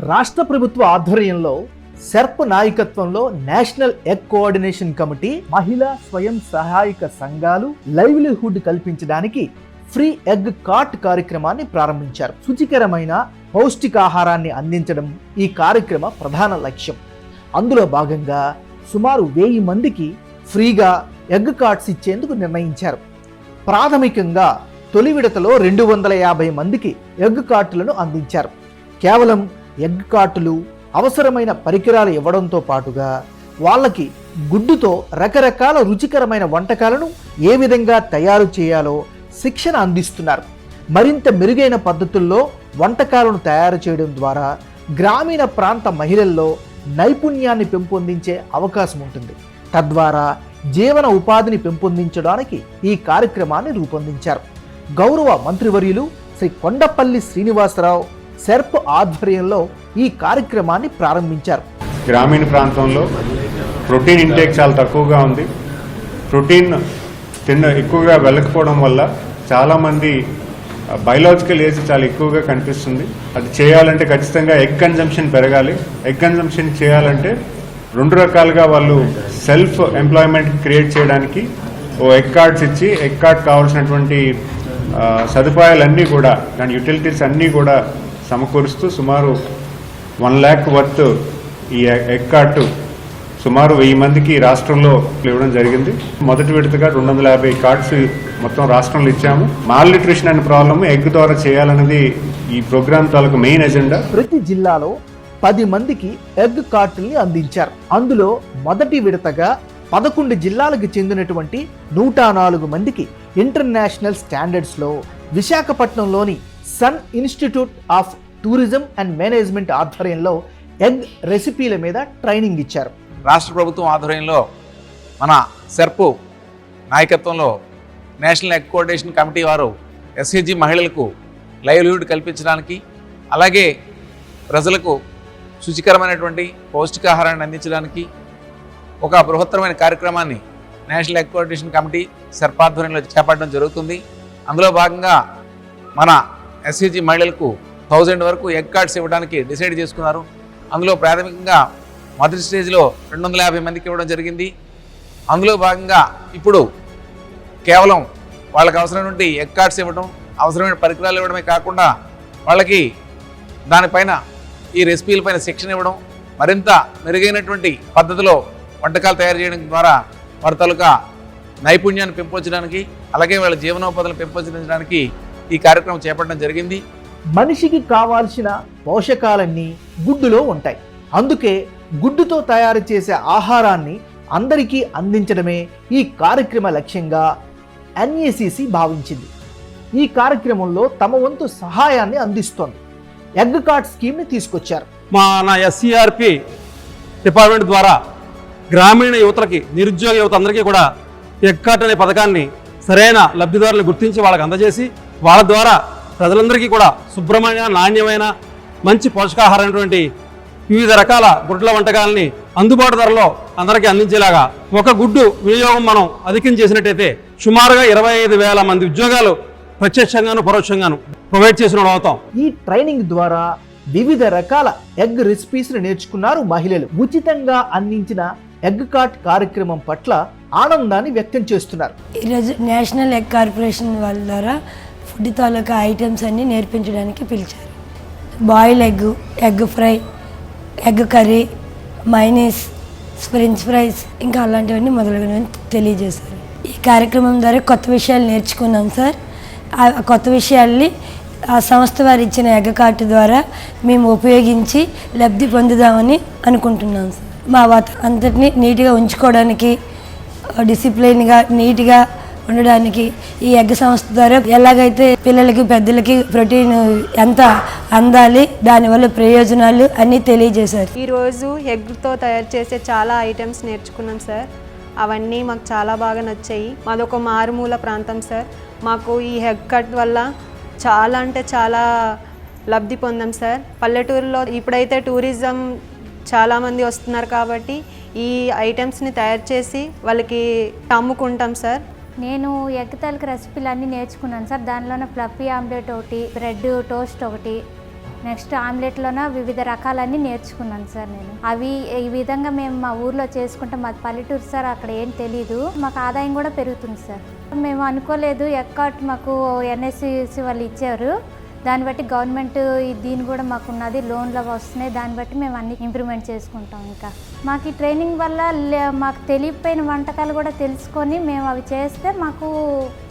రాష్ట్ర ప్రభుత్వ ఆధ్వర్యంలో సెర్ప్ నాయకత్వంలో నేషనల్ ఎగ్ కోఆర్డినేషన్ కమిటీ మహిళా స్వయం సహాయక సంఘాలు లైవ్లీహుడ్ కల్పించడానికి ఫ్రీ ఎగ్ కార్ట్ కార్యక్రమాన్ని ప్రారంభించారు. శుచికరమైన పౌష్టికాహారాన్ని అందించడం ఈ కార్యక్రమ ప్రధాన లక్ష్యం. అందులో భాగంగా సుమారు 1000 మందికి ఫ్రీగా ఎగ్ కార్ట్స్ ఇచ్చేందుకు నిర్ణయించారు. ప్రాథమికంగా తొలి విడతలో 250 మందికి ఎగ్ కార్టులను అందించారు. కేవలం ఎగ్ కార్టులు, అవసరమైన పరికరాలు ఇవ్వడంతో పాటుగా వాళ్ళకి గుడ్డుతో రకరకాల రుచికరమైన వంటకాలను ఏ విధంగా తయారు చేయాలో శిక్షణ అందిస్తున్నారు. మరింత మెరుగైన పద్ధతుల్లో వంటకాలను తయారు చేయడం ద్వారా గ్రామీణ ప్రాంత మహిళల్లో నైపుణ్యాన్ని పెంపొందించే అవకాశం ఉంటుంది. తద్వారా జీవన ఉపాధిని పెంపొందించడానికి ఈ కార్యక్రమాన్ని రూపొందించారు. గౌరవ మంత్రివర్యులు శ్రీ కొండపల్లి శ్రీనివాసరావు సెర్ప్ ఆధ్వర్యంలో ఈ కార్యక్రమాన్ని ప్రారంభించారు. గ్రామీణ ప్రాంతంలో ప్రోటీన్ ఇంటేక్ చాలా తక్కువగా ఉంది. ప్రోటీన్ ఎక్కువగా వెళ్ళకపోవడం వల్ల చాలామంది బయలాజికల్ ఏజ్ చాలా ఎక్కువగా కనిపిస్తుంది. అది చేయాలంటే ఖచ్చితంగా ఎగ్ కన్జంప్షన్ పెరగాలి. ఎగ్ కన్జంప్షన్ చేయాలంటే 2 రకాలుగా వాళ్ళు సెల్ఫ్ ఎంప్లాయ్మెంట్ క్రియేట్ చేయడానికి ఎగ్ కార్డ్స్ ఇచ్చి ఎగ్ కార్డ్ కావాల్సినటువంటి సదుపాయాలన్నీ కూడా, దాని యూటిలిటీస్ అన్నీ కూడా సమకూరుస్తూ సుమారు 1 lakh వర్త్ ఈ ఎగ్ కార్ట్ సుమారు 1000 మందికి రాష్ట్రంలో ఇవ్వడం జరిగింది. మొదటి విడతగా 250 కార్డ్స్ మొత్తం రాష్ట్రంలో ఇచ్చాము. మాల్ న్యూట్రిషన్ అనే ప్రాబ్లమ్ ఎగ్ ద్వారా చేయాలన్నది ఈ ప్రోగ్రామ్ తాలూకు మెయిన్ ఎజెండా. ప్రతి జిల్లాలో 10 మందికి ఎగ్ కార్టుల్ని అందించారు. అందులో మొదటి విడతగా 11 జిల్లాలకు చెందినటువంటి 104 మందికి ఇంటర్నేషనల్ స్టాండర్డ్స్లో విశాఖపట్నంలోని Sun institute of tourism and management ఆధ్వర్యంలో ఎగ్ రెసిపీల మీద ట్రైనింగ్ ఇచ్చారు. రాష్ట్ర ప్రభుత్వం ఆధ్వర్యంలో మన సెర్ప్ నాయకత్వంలో నేషనల్ ఎగ్ కోఆర్డినేషన్ కమిటీ వారు ఎస్హెచ్జి మహిళలకు లైవ్లీహుడ్ కల్పించడానికి, అలాగే ప్రజలకు శుచికరమైనటువంటి పౌష్టికాహారాన్ని అందించడానికి ఒక బృహత్తరమైన కార్యక్రమాన్ని national egg coordination committee SERP ఆధ్వర్యంలో చేపట్టడం జరుగుతుంది. అందులో భాగంగా మన ఎస్హెచ్జి మహిళలకు 1000 వరకు ఎగ్ కార్డ్స్ ఇవ్వడానికి డిసైడ్ చేసుకున్నారు. అందులో ప్రాథమికంగా మొదటి స్టేజ్లో 250 మందికి ఇవ్వడం జరిగింది. అందులో భాగంగా ఇప్పుడు కేవలం వాళ్ళకి అవసరమైనటువంటి ఎగ్ కార్డ్స్ ఇవ్వడం, అవసరమైన పరికరాలు ఇవ్వడమే కాకుండా వాళ్ళకి దానిపైన ఈ రెసిపీలపైన శిక్షణ ఇవ్వడం, మరింత మెరుగైనటువంటి పద్ధతిలో వంటకాలు తయారు చేయడం ద్వారా వారి తాలూకా నైపుణ్యాన్ని పెంపొంచడానికి, అలాగే వాళ్ళ జీవనోపాధులను పెంపొందించడానికి ఈ కార్యక్రమం చేపట్టడం జరిగింది. మనిషికి కావాల్సిన పోషకాలన్నీ గుడ్డులో ఉంటాయి. అందుకే గుడ్డుతో తయారు చేసే ఆహారాన్ని అందరికీ అందించడమే ఈ కార్యక్రమ లక్ష్యంగా NACC భావించింది. ఈ కార్యక్రమంలో తమ వంతు సహాయాన్ని అందిస్తోంది. ఎగ్ కార్డ్ స్కీమ్ని తీసుకొచ్చారు. మన SCRP డిపార్ట్మెంట్ ద్వారా గ్రామీణ యువతలకి, నిరుద్యోగ యువత అందరికీ కూడా ఎగ్ కార్డ్ అనే పథకాన్ని సరైన లబ్ధిదారులను గుర్తించి వాళ్ళకి అందజేసి, వాళ్ళ ద్వారా ప్రజలందరికీ కూడా శుభ్రమైన, నాణ్యమైన, మంచి పోషకాహారమైనటువంటి వివిధ రకాల గుడ్ల వంటకాలని అందుబాటు ధరలో అందరికీ అందించేలాగా ఒక గుడ్డు వినియోగం మనం అధికం చేసినట్టయితే సుమారుగా 25,000 మంది ఉద్యోగాలు ప్రత్యక్షంగాను పరోక్షంగాను ప్రొవైడ్ చేసిన అవుతాం. ఈ ట్రైనింగ్ ద్వారా వివిధ రకాల ఎగ్ రెసిపీస్ని నేర్చుకున్నారు మహిళలు. ఉచితంగా అందించిన ఎగ్ కార్ట్ కార్యక్రమం పట్ల ఆనందాన్ని వ్యక్తం చేస్తున్నారు. ఈరోజు నేషనల్ ఎగ్ కార్పొరేషన్ వాళ్ళ ద్వారా ఫుడ్ తాలూకా ఐటమ్స్ అన్నీ నేర్పించడానికి పిలిచారు. Boil egg, egg fry, egg curry, mayonnaise, French fries, ఇంకా అలాంటివన్నీ మొదలగునవి తెలియజేశారు. ఈ కార్యక్రమం ద్వారా కొత్త విషయాలు నేర్చుకున్నాం సార్. ఆ కొత్త విషయాల్ని ఆ సంస్థ వారు ఇచ్చిన ఎగ్ కార్ట్ ద్వారా మేము ఉపయోగించి లబ్ధి పొందుదామని అనుకుంటున్నాం సార్. మా అంతటినీ నీట్గా ఉంచుకోవడానికి, డిసిప్లైన్గా, నీట్గా ఉండడానికి ఈ ఎగ్ సంస్థ ద్వారా ఎలాగైతే పిల్లలకి, పెద్దలకి ప్రోటీన్ ఎంత అందాలి, దానివల్ల ప్రయోజనాలు అన్నీ తెలియజేశారు. ఈరోజు ఎగ్తో తయారు చేసే చాలా ఐటమ్స్ నేర్చుకున్నాం సార్. అవన్నీ మాకు చాలా బాగా నచ్చాయి. మాదొక మారుమూల ప్రాంతం సార్. మాకు ఈ ఎగ్ కట్ వల్ల చాలా అంటే చాలా లబ్ధి పొందాం సార్. పల్లెటూరులో ఇప్పుడైతే టూరిజం చాలామంది వస్తున్నారు కాబట్టి ఈ ఐటమ్స్ని తయారు చేసి వాళ్ళకి అమ్ముకుంటాం సార్. నేను ఎగ్ తాలూకు రెసిపీలు అన్నీ నేర్చుకున్నాను సార్. దానిలోనే ఫ్లఫీ ఆమ్లెట్ ఒకటి, బ్రెడ్ టోస్ట్ ఒకటి, నెక్స్ట్ ఆమ్లెట్లోన వివిధ రకాలన్నీ నేర్చుకున్నాను సార్ నేను. అవి ఈ విధంగా మేము మా ఊర్లో చేసుకుంటాం. మాది పల్లెటూరు సార్, అక్కడ ఏం తెలీదు. మాకు ఆదాయం కూడా పెరుగుతుంది సార్. మేము అనుకోలేదు, ఎక్కాట్ మాకు ఎన్ఎస్సి వాళ్ళు ఇచ్చారు. దాన్ని బట్టి గవర్నమెంట్ దీని కూడా మాకు ఉన్నది, లోన్లు వస్తున్నాయి. దాన్ని బట్టి మేము అన్ని ఇంప్రూవ్మెంట్ చేసుకుంటాం. ఇంకా మాకు ఈ ట్రైనింగ్ వల్ల మాకు తెలియకపోయిన వంటకాలు కూడా తెలుసుకొని మేము అవి చేస్తే మాకు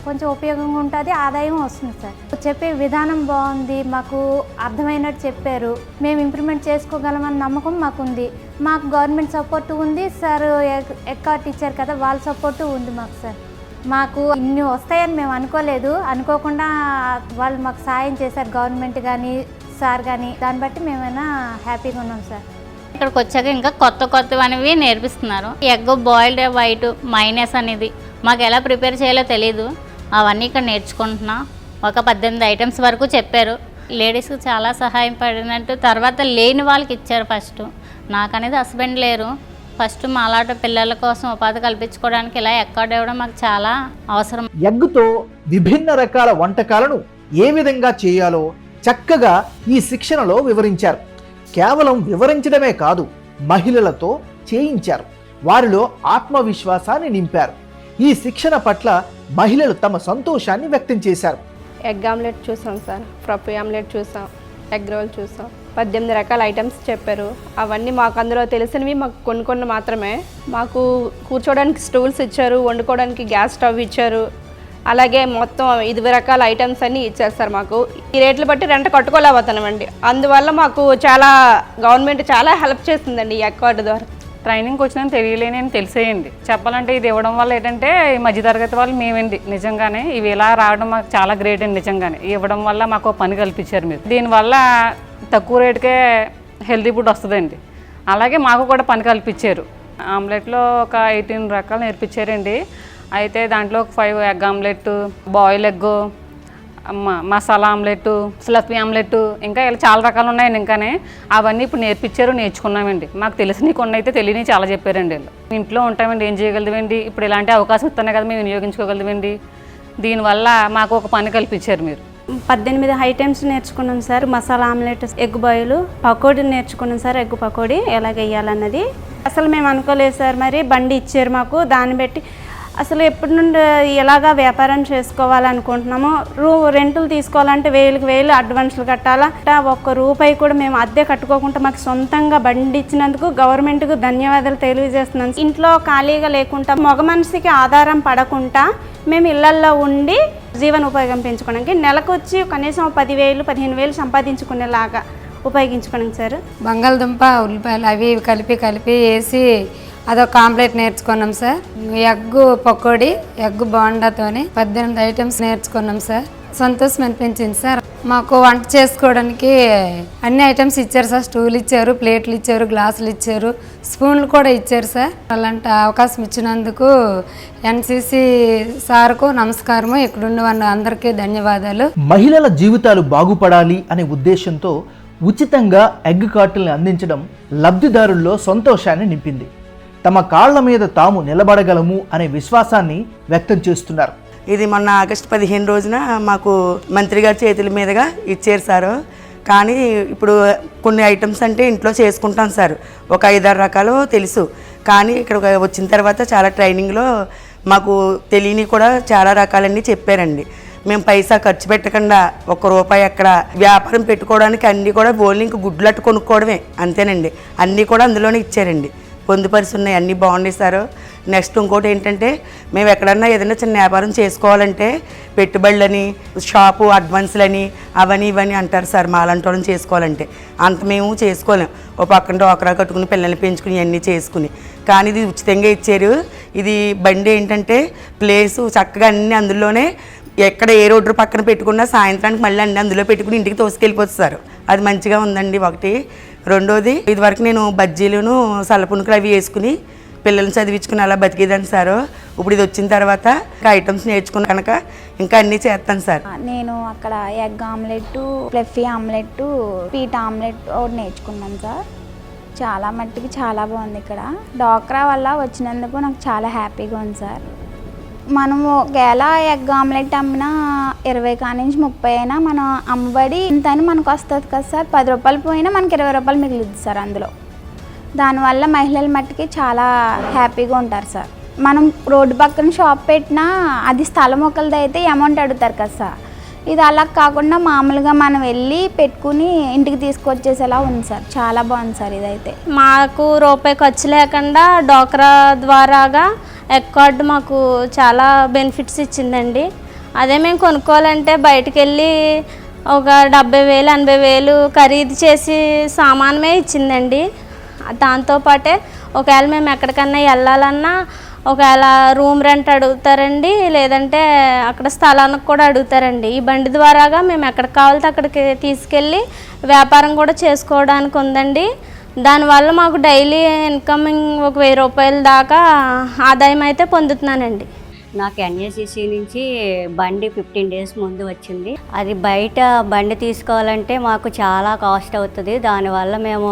కొంచెం ఉపయోగంగా ఉంటుంది, ఆదాయం వస్తుంది సార్. చెప్పే విధానం బాగుంది, మాకు అర్థమైనట్టు చెప్పారు. మేము ఇంప్రూవ్మెంట్ చేసుకోగలమని నమ్మకం మాకుంది. మాకు గవర్నమెంట్ సపోర్టు ఉంది సార్. ఎక్కాట్ ఇచ్చారు కదా, వాళ్ళ సపోర్టు ఉంది మాకు సార్. మాకు ఇన్ని వస్తాయని మేము అనుకోలేదు. అనుకోకుండా వాళ్ళు మాకు సాయం చేశారు, గవర్నమెంట్ కానీ సార్ కానీ. దాన్ని బట్టి మేమైనా హ్యాపీగా ఉన్నాం సార్. ఇక్కడికి వచ్చాక ఇంకా కొత్తవనేవి నేర్పిస్తున్నారు. ఎగ్ బాయిల్డ్ వైట్ మైనస్ అనేది మాకు ఎలా ప్రిపేర్ చేయాలో తెలీదు. అవన్నీ ఇక్కడ నేర్చుకుంటున్నాం. ఒక 18 ఐటమ్స్ వరకు చెప్పారు. లేడీస్కి చాలా సహాయం పడినట్టు. తర్వాత లేని వాళ్ళకి ఇచ్చారు. ఫస్ట్ నాకనేది హస్బెండ్ లేరు. ఫస్ట్ మాలాట పిల్లల కోసం ఉపాధి కల్పించుకోవడానికి ఇలా ఎక్కాట్ ఇవ్వడం మాకు చాలా అవసరం. ఎగ్గుతో విభిన్న రకాల వంటకాలను ఏ విధంగా చేయాలో చక్కగా ఈ శిక్షణలో వివరించారు. కేవలం వివరించడమే కాదు, మహిళలతో చేయించారు. వారిలో ఆత్మవిశ్వాసాన్ని నింపారు. ఈ శిక్షణ పట్ల మహిళలు తమ సంతోషాన్ని వ్యక్తం చేశారు. ఎగ్ ఆమ్లెట్ చూసాం సార్, పప్పు ఆమ్లెట్ చూసాం, ఎగ్ రోల్ చూసాం. 18 రకాల ఐటమ్స్ చెప్పారు. అవన్నీ మాకు అందులో తెలిసినవి మాకు కొన్ని మాత్రమే. మాకు కూర్చోడానికి స్టూల్స్ ఇచ్చారు, వండుకోవడానికి గ్యాస్ స్టవ్ ఇచ్చారు. అలాగే మొత్తం 20 రకాల ఐటమ్స్ అన్నీ ఇచ్చారు సార్. మాకు ఈ రేట్లు బట్టి రెంట్ కట్టుకోలేకపోతున్నామండి. అందువల్ల మాకు చాలా గవర్నమెంట్ చాలా హెల్ప్ చేస్తుందండి ఈ ఎక్కాట్ ద్వారా. ట్రైనింగ్కి వచ్చినా తెలియలేని అని తెలిసేయండి. చెప్పాలంటే ఇది ఇవ్వడం వల్ల ఏంటంటే ఈ మధ్యతరగతి వాళ్ళు మేమండి నిజంగానే ఇవి ఇలా రావడం మాకు చాలా గ్రేట్ అండి. నిజంగానే ఇవ్వడం వల్ల మాకు పని కల్పించారు మీరు. దీనివల్ల తక్కువ రేటుకే హెల్తీ ఫుడ్ వస్తుందండి. అలాగే మాకు కూడా పని కల్పించారు. ఆమ్లెట్లో ఒక 18 రకాలు నేర్పించారండి. అయితే దాంట్లో 5 egg omelette, boil egg, masala omelette, fluffy omelette, ఇంకా ఇలా చాలా రకాలు ఉన్నాయండి. ఇంకానే అవన్నీ ఇప్పుడు నేర్చుకున్నామండి. మాకు తెలిసినవి కొన్ని అయితే తెలియని చాలా చెప్పారండి. వీళ్ళు ఇంట్లో ఉంటామండి, ఏం చేయగలదండి. ఇప్పుడు ఇలాంటి అవకాశం ఇస్తున్నాయి కదా, మేము వినియోగించుకోగలదండి. దీనివల్ల మాకు ఒక పని కల్పించారు మీరు. 18 ఐటమ్స్ నేర్చుకున్నాం sir. Masala omelette, egg boil, pakodi నేర్చుకున్నాం సార్. ఎగ్ పకోడీ ఎలాగ వేయాలన్నది అసలు మేము అనుకోలేదు సార్. మరి బండి ఇచ్చారు మాకు. దాన్ని బట్టి అసలు ఎప్పటి నుండి ఎలాగా వ్యాపారం చేసుకోవాలనుకుంటున్నామో, రెంటులు తీసుకోవాలంటే 1000 అడ్వాన్స్లు కట్టాలా. ఒక్క రూపాయి కూడా మేము అద్దె కట్టుకోకుండా మాకు సొంతంగా బండి ఇచ్చినందుకు గవర్నమెంట్కు ధన్యవాదాలు తెలియజేస్తున్నాం. ఇంట్లో ఖాళీగా లేకుండా మగ మనిషికి ఆధారం పడకుండా మేము ఇళ్లల్లో ఉండి జీవనోపాయం పెంచుకోవడానికి నెలకు వచ్చి కనీసం 10,000 15,000 సంపాదించుకునేలాగా ఉపయోగించుకోండి సార్. బంగాళదుంప, ఉల్లిపాయలు అవి కలిపి వేసి అదొక ఆమ్లెట్ నేర్చుకున్నాం సార్. ఎగ్ పకోడీ, ఎగ్ బోండాతోని 18 ఐటమ్స్ నేర్చుకున్నాం సార్. సంతోషం అనిపించింది సార్. మాకు వంట చేసుకోవడానికి అన్ని ఐటమ్స్ ఇచ్చారు సార్. స్టూల్ ఇచ్చారు, ప్లేట్లు ఇచ్చారు, గ్లాసులు ఇచ్చారు, స్పూన్లు కూడా ఇచ్చారు సార్. అలాంటి అవకాశం ఇచ్చినందుకు ఎన్సిసి సార్కు నమస్కారము. ఇక్కడున్న అందరికీ ధన్యవాదాలు. మహిళల జీవితాలు బాగుపడాలి అనే ఉద్దేశంతో ఉచితంగా ఎగ్ కార్టుల్ని అందించడం లబ్ధిదారుల్లో సంతోషాన్ని నింపింది. తమ కాళ్ల మీద తాము నిలబడగలము అనే విశ్వాసాన్ని వ్యక్తం చేస్తున్నారు. ఇది మొన్న ఆగస్టు 15 రోజున మాకు మంత్రి గారి చేతుల మీదుగా ఇచ్చారు సారు. కానీ ఇప్పుడు కొన్ని ఐటమ్స్ అంటే ఇంట్లో చేసుకుంటాం సార్. ఒక 5-6 రకాలు తెలుసు. కానీ ఇక్కడ వచ్చిన తర్వాత చాలా ట్రైనింగ్లో మాకు తెలియని కూడా చాలా రకాలన్నీ చెప్పారండి. మేము పైసా ఖర్చు పెట్టకుండా ₹1 అక్కడ వ్యాపారం పెట్టుకోవడానికి అన్నీ కూడా ఓన్లీ గుడ్లట్టు కొనుక్కోవడమే అంతేనండి. అన్నీ కూడా అందులోనే ఇచ్చారండి. పొందుపరిచి ఉన్నాయి, అన్నీ బాగున్నాయి సార్. నెక్స్ట్ ఇంకోటి ఏంటంటే, మేము ఎక్కడన్నా ఏదైనా చిన్న వ్యాపారం చేసుకోవాలంటే పెట్టుబడులని, షాపు అడ్వాన్స్లని అవన్నీ ఇవన్నీ అంటారు సార్. మాలాంటి వాళ్ళని చేసుకోవాలంటే అంత మేము చేసుకోలేం. ఓ పక్కన డోకరా కట్టుకుని పిల్లల్ని పెంచుకుని అన్నీ చేసుకుని. కానీ ఇది ఉచితంగా ఇచ్చారు. ఇది బండి ఏంటంటే ప్లేసు చక్కగా అన్నీ అందులోనే, ఎక్కడ ఏ రోడ్డు పక్కన పెట్టుకున్నా సాయంత్రానికి మళ్ళీ అన్నీ అందులో పెట్టుకుని ఇంటికి తోసుకెళ్ళిపోతారు. అది మంచిగా ఉందండి ఒకటి. రెండోది, ఇదివరకు నేను బజ్జీలును సల్లపునుకులు అవి వేసుకుని పిల్లల్ని చదివించుకుని అలా బతికేదాన్ని సార్. ఇప్పుడు ఇది వచ్చిన తర్వాత ఐటమ్స్ నేర్చుకుని కనుక ఇంకా అన్నీ చేస్తాను సార్. నేను అక్కడ ఎగ్ ఆమ్లెట్, ఫ్లఫీ ఆమ్లెట్, పీట్ ఆమ్లెట్ ఒకటి నేర్చుకున్నాను సార్. చాలా మట్టికి చాలా బాగుంది ఇక్కడ. డాక్రా వల్ల వచ్చినందుకు నాకు చాలా హ్యాపీగా ఉంది సార్. మనము ఒకవేళ ఎగ్ ఆమ్లెట్ అమ్మినా 20 కానించి 30 అయినా మనం అమ్మబడి ఇంత అని మనకు వస్తుంది కదా సార్. 10 రూపాయలు పోయినా మనకి 20 రూపాయలు మిగులుద్ది సార్ అందులో. దానివల్ల మహిళల మట్టుకి చాలా హ్యాపీగా ఉంటారు సార్. మనం రోడ్డు పక్కన షాప్ పెట్టినా అది స్థలం ఒకరిది అయితే అమౌంట్ అడుగుతారు కదా సార్. ఇది అలా కాకుండా మామూలుగా మనం వెళ్ళి పెట్టుకుని ఇంటికి తీసుకొచ్చేసేలా ఉంది సార్. చాలా బాగుంది సార్ ఇదైతే. మాకు రూపాయి ఖర్చు లేకుండా డోక్రా ద్వారాగా ఎగ్ కార్డ్ మాకు చాలా బెనిఫిట్స్ ఇచ్చిందండి. అదే మేము కొనుక్కోవాలంటే బయటికి వెళ్ళి ఒక 70,000 80,000 ఖరీదు చేసి సామానమే ఇచ్చిందండి. దాంతోపాటే ఒకవేళ మేము ఎక్కడికన్నా వెళ్ళాలన్నా ఒకవేళ రూమ్ రెంట్ అడుగుతారండి, లేదంటే అక్కడ స్థలానికి కూడా అడుగుతారండి. ఈ బండి ద్వారాగా మేము ఎక్కడికి కావాలితే అక్కడికి తీసుకెళ్ళి వ్యాపారం కూడా చేసుకోవడానికి ఉందండి. దానివల్ల మాకు డైలీ ఇన్కమింగ్ ఒక 1000 రూపాయల దాకా ఆదాయం అయితే పొందుతున్నానండి. నాకు ఎన్ఏసిసి నుంచి బండి 15 డేస్ ముందు వచ్చింది. అది బయట బండి తీసుకోవాలంటే మాకు చాలా కాస్ట్ అవుతుంది. దానివల్ల మేము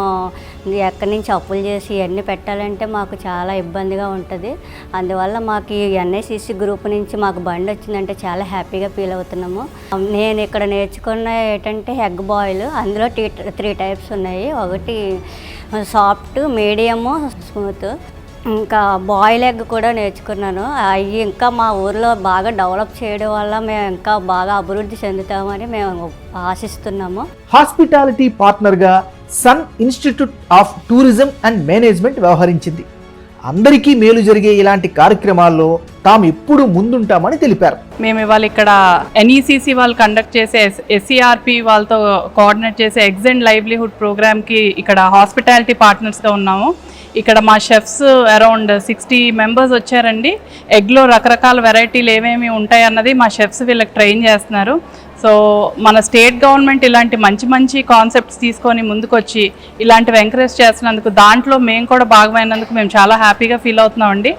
ఎక్కడి నుంచి అప్పులు చేసి ఇవన్నీ పెట్టాలంటే మాకు చాలా ఇబ్బందిగా ఉంటుంది. అందువల్ల మాకు ఈ ఎన్ఏసిసి గ్రూప్ నుంచి మాకు బండి వచ్చిందంటే చాలా హ్యాపీగా ఫీల్ అవుతున్నాము. నేను ఇక్కడ నేర్చుకున్న ఏంటంటే ఎగ్ బాయిల్, అందులో 3 టైప్స్ ఉన్నాయి. ఒకటి సాఫ్ట్, మీడియము, స్మూత్. ఇంకా బాయిల్ ఎగ్ కూడా నేర్చుకున్నాను. అవి ఇంకా మా ఊర్లో బాగా డెవలప్ చేయడం వల్ల మేము ఇంకా బాగా అభివృద్ధి చెందుతామని మేము ఆశిస్తున్నాము. హాస్పిటాలిటీ పార్ట్నర్గా Sun institute of tourism and Management వ్యవహరించింది. అందరికీ మేలు జరిగే ఇలాంటి కార్యక్రమాల్లో తాము ఎప్పుడు ముందుంటామని తెలిపారు. మేము ఇవాళ ఇక్కడ ఎన్ఈసిసి వాళ్ళు కండక్ట్ చేసే ఎస్సీఆర్పి వాళ్ళతో కోఆర్డినేట్ చేసే ఎగ్స్ అండ్ లైవ్లీహుడ్ ప్రోగ్రామ్కి ఇక్కడ హాస్పిటాలిటీ పార్ట్నర్స్గా ఉన్నాము. ఇక్కడ మా షెఫ్స్ అరౌండ్ 60 మెంబర్స్ వచ్చారండి. ఎగ్లో రకరకాల వెరైటీలు ఏమేమి ఉంటాయి అన్నది మా షెఫ్స్ వీళ్ళకి ట్రైన్ చేస్తున్నారు. సో మన స్టేట్ గవర్నమెంట్ ఇలాంటి మంచి మంచి కాన్సెప్ట్స్ తీసుకొని ముందుకొచ్చి ఇలాంటివి ఎంకరేజ్ చేస్తున్నందుకు, దాంట్లో మేము కూడా భాగమైనందుకు మేము చాలా హ్యాపీగా ఫీల్ అవుతున్నామండి.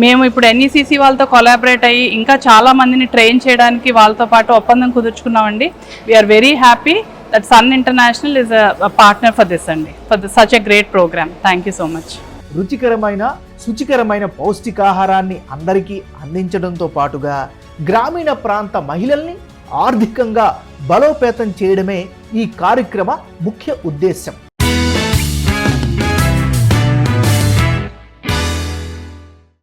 మేము ఇప్పుడు ఎన్ఈసిసి వాళ్ళతో కొలాబరేట్ అయ్యి ఇంకా చాలా మందిని ట్రైన్ చేయడానికి వాళ్ళతో పాటు ఒప్పందం కుదుర్చుకున్నామండి. We're very happy that Sun International is a partner for this and for such a great program. Thank you so much. రుచికరమైన శుచికరమైన పౌష్టికాహారాన్ని అందరికీ అందించడంతో పాటుగా గ్రామీణ ప్రాంత మహిళల్ని ఆర్థికంగా బలోపేతం చేయడమే ఈ కార్యక్రమ ముఖ్య ఉద్దేశం.